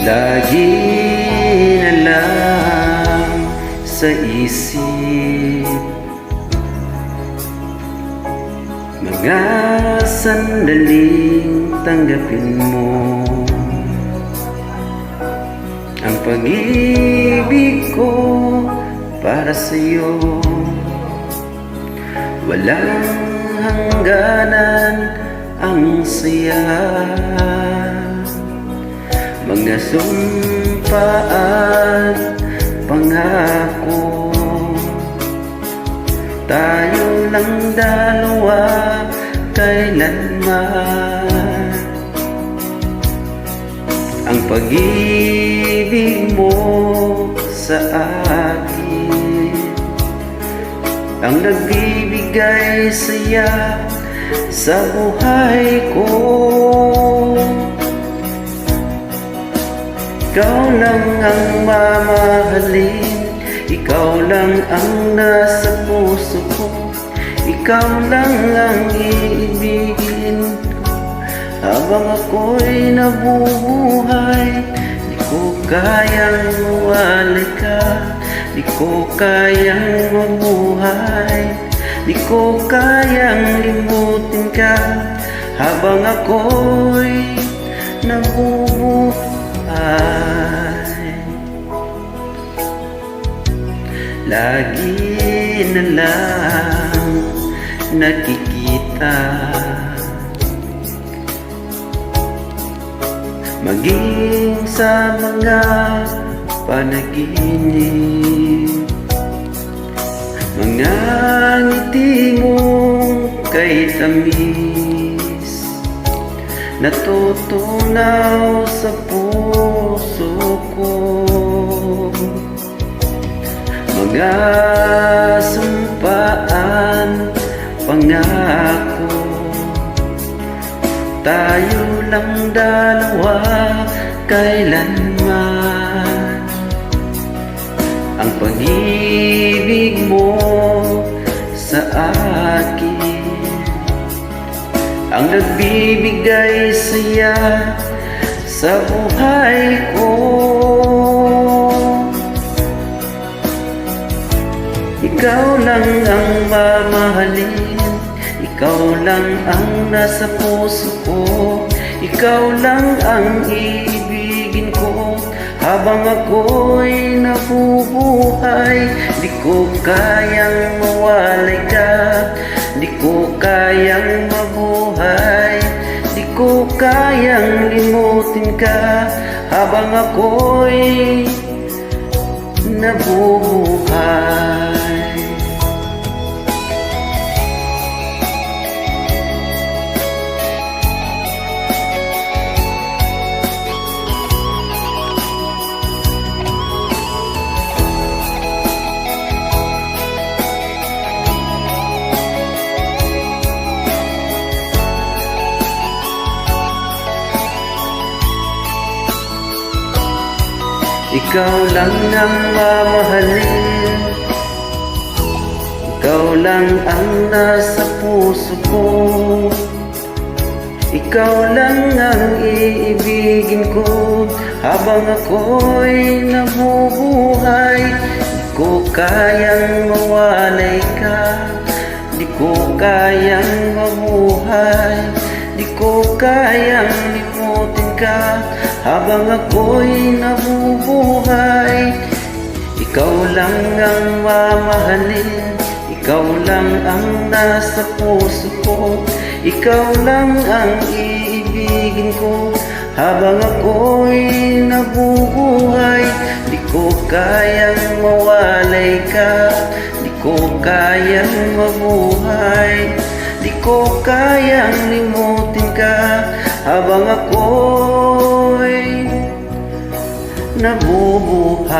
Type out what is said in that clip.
Lagi na lang sa isip mga sandaling tanggapin mo ang pag-ibig ko para sa'yo. Walang hangganan ang saya, mga sumpa at pangako. Tayo lang dalawa kailanman. Ang pag-ibig mo sa akin ang nagbibigay saya sa buhay ko. Ikaw lang ang mamahalin, ikaw lang ang nasa puso ko, ikaw lang ang iibigin ko habang ako'y nabubuhay. Di ko kayang mawalay ka, di ko kayang mabuhay, di ko kayang limutin ka habang ako'y nabubuhay. Lagi na lang nakikita, maging sa mga panaginip, mga ngiti mong kay tamis natutunaw sa puso ko, mga sumpaan, pangako. Tayo lang dalawa kailanman. Ang pag-ibig mo sa akin ang nagbibigay saya sa buhay ko. Ikaw lang ang mamahalin, ikaw lang ang nasa puso ko, ikaw lang ang iibigin ko habang ako'y nabubuhay. Di ko kayang mawalay ka, di ko kayang mabuhay, di ko kayang limutin ka habang ako'y nabubuhay. Ikaw lang ang mamahalin, ikaw lang ang nasa puso ko, ikaw lang ang iibigin ko habang ako'y nabubuhay. Di ko kayang mawalay ka, di ko kayang mabuhay, di ko kayang limutin ka habang ako'y nabubuhay. Ikaw lang ang mamahalin, ikaw lang ang nasa puso ko, ikaw lang ang iibigin ko habang ako'y nabubuhay. Di ko kayang mawalay ka, di ko kayang mabuhay, di ko kayang limutin ka habang ako'y nabubuhay.